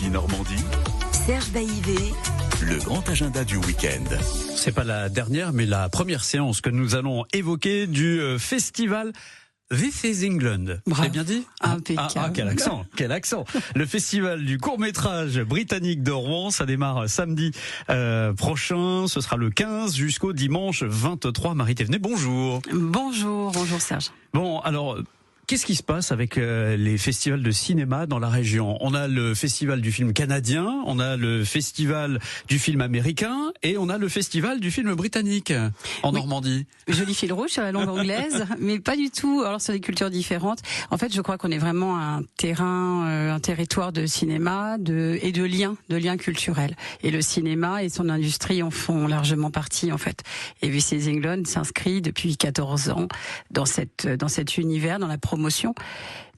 Midi-Normandie. Serge Baïvé. Le grand agenda du week-end. C'est pas la dernière, mais la première séance que nous allons évoquer du festival This is England. J'ai bien dit? Impeccable. Quel accent. Le festival du court-métrage britannique de Rouen, ça démarre samedi prochain. Ce sera le 15 jusqu'au dimanche 23. Marie Thévenet, bonjour. Bonjour Serge. Bon, alors... Qu'est-ce qui se passe avec les festivals de cinéma dans la région? On a le festival du film canadien, on a le festival du film américain et on a le festival du film britannique en Normandie. Joli fil rouge sur la langue anglaise, mais pas du tout. Alors sur des cultures différentes. En fait, je crois qu'on est vraiment un territoire de cinéma et de liens culturels. Et le cinéma et son industrie en font largement partie en fait. Et This is England s'inscrit depuis 14 ans dans cet univers, dans la promotion.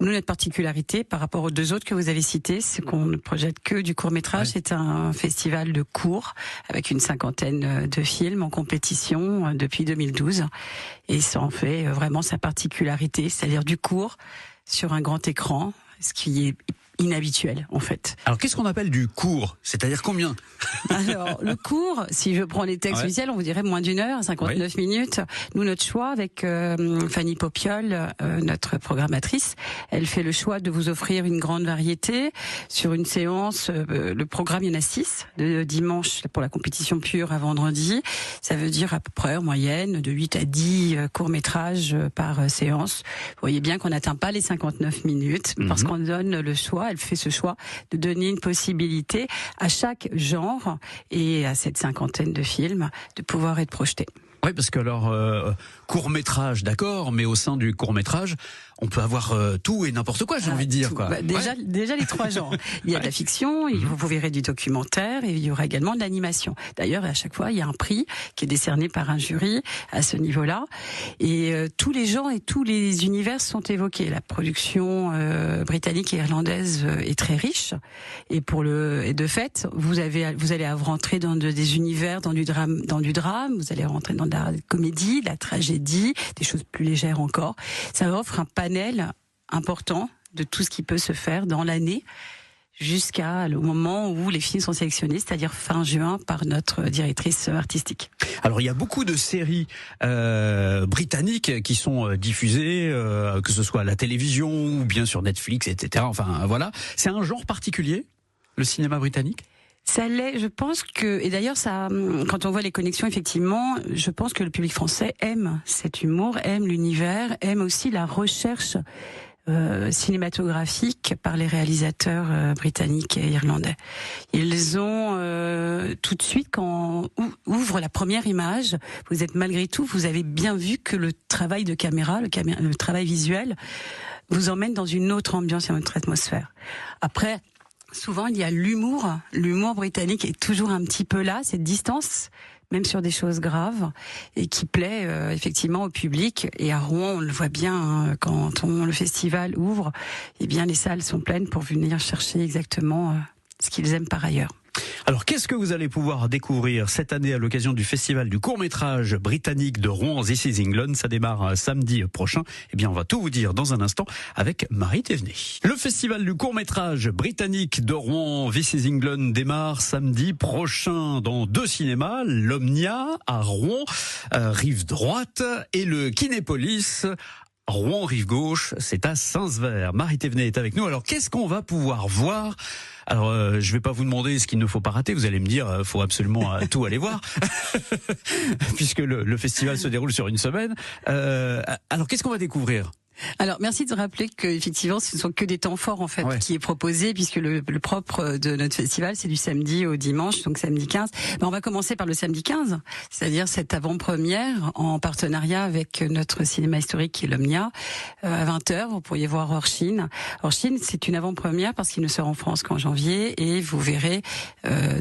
Nous, notre particularité par rapport aux deux autres que vous avez cités, c'est qu'on ne projette que du court-métrage. Ouais. C'est un festival de court avec une 50aine de films en compétition depuis 2012. Et ça en fait vraiment sa particularité, c'est-à-dire du court sur un grand écran, ce qui est inhabituel en fait. Alors qu'est-ce qu'on appelle du court? C'est-à-dire combien? Alors le court, si je prends les textes officiels, on vous dirait moins d'une heure, 59 minutes. Nous, notre choix avec Fanny Popiol, notre programmatrice, elle fait le choix de vous offrir une grande variété sur une séance. Le programme, il y en a 6, de dimanche pour la compétition pure à vendredi. Ça veut dire à peu près en moyenne de 8 à 10 courts-métrages par séance. Vous voyez bien qu'on n'atteint pas les 59 minutes parce qu'on donne le choix. Elle fait ce choix de donner une possibilité à chaque genre et à cette 50aine de films de pouvoir être projetés. Oui, parce que alors, court-métrage, d'accord, mais au sein du court-métrage, on peut avoir tout et n'importe quoi, j'ai envie de dire. Quoi. Déjà les 3 genres. Il y a de la fiction, vous verrez du documentaire, et il y aura également de l'animation. D'ailleurs, à chaque fois, il y a un prix qui est décerné par un jury à ce niveau-là. Et tous les genres et tous les univers sont évoqués. La production britannique et irlandaise est très riche. Et de fait, vous allez rentrer dans des univers, dans du drame, vous allez rentrer dans de la comédie, de la tragédie, des choses plus légères encore. Ça offre un panel important de tout ce qui peut se faire dans l'année jusqu'à le moment où les films sont sélectionnés, c'est-à-dire fin juin par notre directrice artistique. Alors il y a beaucoup de séries britanniques qui sont diffusées, que ce soit à la télévision ou bien sur Netflix, etc. Enfin voilà, c'est un genre particulier, le cinéma britannique? Ça l'est, je pense que, et d'ailleurs ça, quand on voit les connexions, effectivement, je pense que le public français aime cet humour, aime l'univers, aime aussi la recherche cinématographique par les réalisateurs britanniques et irlandais. Ils ont tout de suite, quand on ouvre la première image, vous avez bien vu que le travail de caméra, le travail visuel, vous emmène dans une autre ambiance et une autre atmosphère. Après, souvent, il y a l'humour. L'humour britannique est toujours un petit peu là, cette distance, même sur des choses graves, et qui plaît effectivement au public. Et à Rouen, on le voit bien, quand le festival ouvre, eh bien les salles sont pleines pour venir chercher exactement ce qu'ils aiment par ailleurs. Alors, qu'est-ce que vous allez pouvoir découvrir cette année à l'occasion du festival du court-métrage britannique de Rouen, This is England? Ça démarre samedi prochain. Eh bien, on va tout vous dire dans un instant avec Marie Thévenet. Le festival du court-métrage britannique de Rouen, This is England, démarre samedi prochain dans 2 cinémas, l'Omnia à Rouen, rive droite, et le Kinépolis Rouen, rive gauche, c'est à Saint-Sever. Marie Thévenet est avec nous. Alors, qu'est-ce qu'on va pouvoir voir? Alors, je vais pas vous demander ce qu'il ne faut pas rater. Vous allez me dire, faut absolument tout aller voir, puisque le festival se déroule sur une semaine. Alors, qu'est-ce qu'on va découvrir? Alors, merci de rappeler que effectivement, ce ne sont que des temps forts en fait qui est proposé, puisque le propre de notre festival, c'est du samedi au dimanche, donc samedi 15. On va commencer par le samedi 15, c'est-à-dire cette avant-première en partenariat avec notre cinéma historique qui est l'Omnia. À 20h, vous pourriez voir Orchine. Orchine, c'est une avant-première parce qu'il ne sort en France qu'en janvier, et vous verrez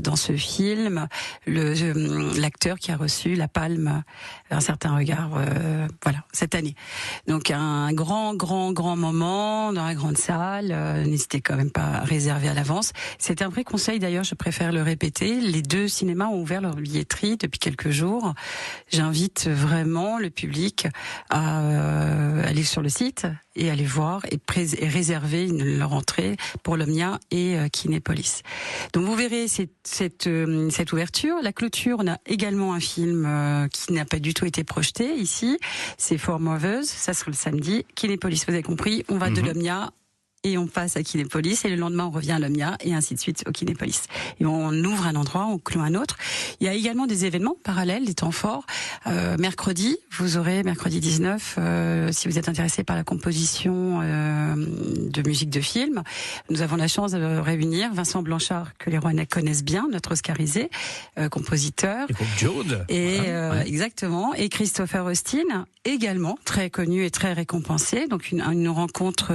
dans ce film l'acteur qui a reçu la Palme, Un certain regard, cette année. Donc un grand moment dans la grande salle. N'hésitez quand même pas à réserver à l'avance. C'est un vrai conseil, d'ailleurs, je préfère le répéter. Les 2 cinémas ont ouvert leur billetterie depuis quelques jours. J'invite vraiment le public à aller sur le site et aller voir et réserver leur entrée pour l'Omnia et Kinépolis. Donc vous verrez cette ouverture. La clôture, on a également un film qui n'a pas du tout été projeté ici. C'est Four Mothers, ça sera le samedi. Kinépolis, vous avez compris, on va de l'Omnia et on passe à Kinépolis, et le lendemain on revient à l'Omnia, et ainsi de suite au Kinépolis. Et on ouvre un endroit, on clôt un autre. Il y a également des événements parallèles, des temps forts. Mercredi, vous aurez mercredi 19, si vous êtes intéressé par la composition de musique de film, nous avons la chance de réunir Vincent Blanchard, que les Rouennais connaissent bien, notre Oscarisé, compositeur. Et pour Jode. Et exactement. Et Christopher Austin, également très connu et très récompensé. Donc une rencontre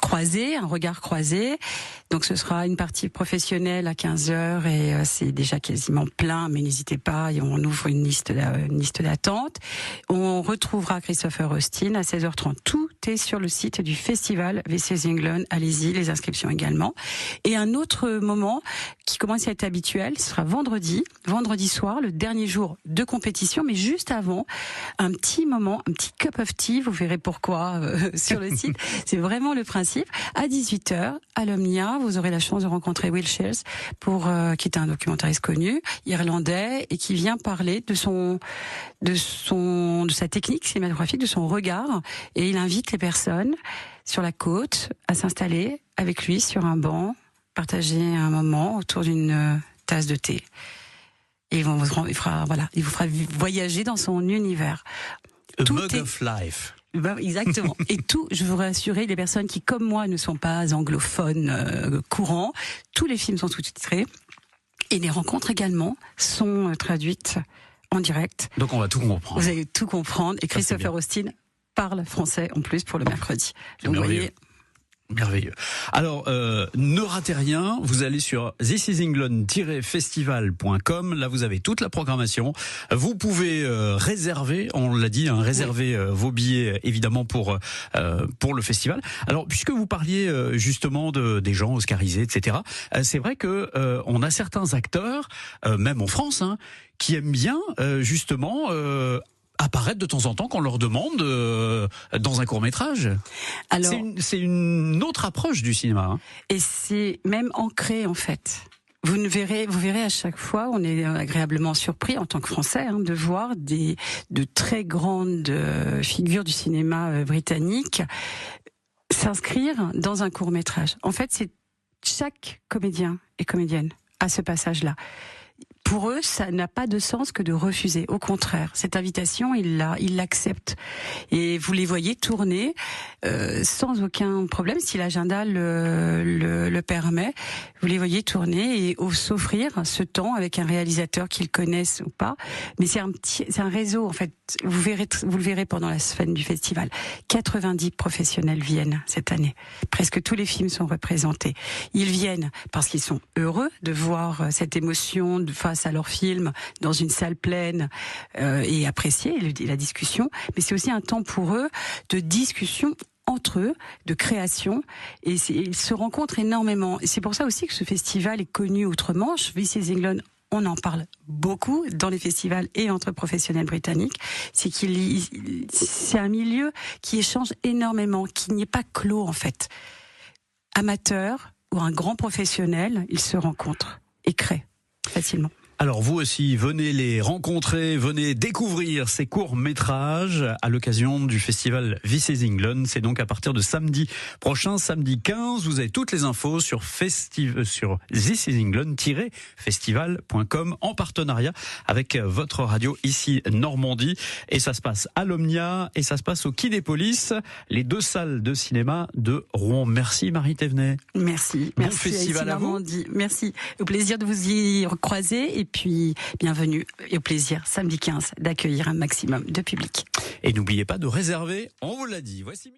croisé, un regard croisé. Donc ce sera une partie professionnelle à 15h et c'est déjà quasiment plein, mais n'hésitez pas, et on ouvre une liste d'attente. On retrouvera Christopher Austin à 16h30. Tout est sur le site du festival This is England. Allez-y, les inscriptions également. Et un autre moment qui commence à être habituel, ce sera vendredi soir, le dernier jour de compétition, mais juste avant, un petit moment, un petit cup of tea, vous verrez pourquoi sur le site. C'est vraiment le principe. À 18h, à l'Omnia, vous aurez la chance de rencontrer Will Shields, qui est un documentariste connu, irlandais, et qui vient parler de sa technique cinématographique, de son regard, et il invite les personnes sur la côte à s'installer avec lui sur un banc, partager un moment autour d'une tasse de thé. Et il vous fera voyager dans son univers. A mug of life. Exactement. Et tout, je veux rassurer les personnes qui, comme moi, ne sont pas anglophones courants. Tous les films sont sous-titrés. Et les rencontres également sont traduites en direct. Donc on va tout comprendre. Vous allez tout comprendre. Et Christopher Austin parle français en plus pour le mercredi. Donc vous voyez... Merveilleux. Alors, ne ratez rien, vous allez sur thisisengland-festival.com, là vous avez toute la programmation. Vous pouvez réserver, on l'a dit, réserver vos billets évidemment pour le festival. Alors, puisque vous parliez justement des gens oscarisés, etc., c'est vrai que on a certains acteurs, même en France, qui aiment bien justement... apparaître de temps en temps quand on leur demande dans un court-métrage. Alors, c'est une autre approche du cinéma. Et c'est même ancré en fait. Vous verrez à chaque fois, on est agréablement surpris en tant que Français de voir de très grandes figures du cinéma britannique s'inscrire dans un court-métrage. En fait, c'est chaque comédien et comédienne à ce passage-là. Pour eux, ça n'a pas de sens que de refuser. Au contraire, cette invitation, ils l'acceptent. Et vous les voyez tourner sans aucun problème, si l'agenda le permet. Vous les voyez tourner et s'offrir ce temps avec un réalisateur qu'ils connaissent ou pas. Mais c'est un réseau, en fait. Vous le verrez pendant la semaine du festival. 90 professionnels viennent cette année. Presque tous les films sont représentés. Ils viennent parce qu'ils sont heureux de voir cette émotion face à leur film dans une salle pleine et apprécier la discussion. Mais c'est aussi un temps pour eux de discussion entre eux, de création, et ils se rencontrent énormément. Et c'est pour ça aussi que ce festival est connu outre-Manche. This is England, on en parle beaucoup dans les festivals et entre professionnels britanniques. C'est un milieu qui échange énormément, qui n'est pas clos en fait. Amateur ou un grand professionnel, ils se rencontrent et créent facilement. Alors vous aussi, venez les rencontrer, venez découvrir ces courts-métrages à l'occasion du festival This is England. C'est donc à partir de samedi prochain, samedi 15. Vous avez toutes les infos sur thisisengland-festival.com en partenariat avec votre radio ici Normandie. Et ça se passe à l'Omnia et ça se passe au Kinépolis, les deux salles de cinéma de Rouen. Merci Marie Thévenet. Merci. Bon Merci festival à vous. Merci. Au plaisir de vous y recroiser et puis bienvenue et au plaisir samedi 15 d'accueillir un maximum de public. Et n'oubliez pas de réserver, on vous l'a dit. Voici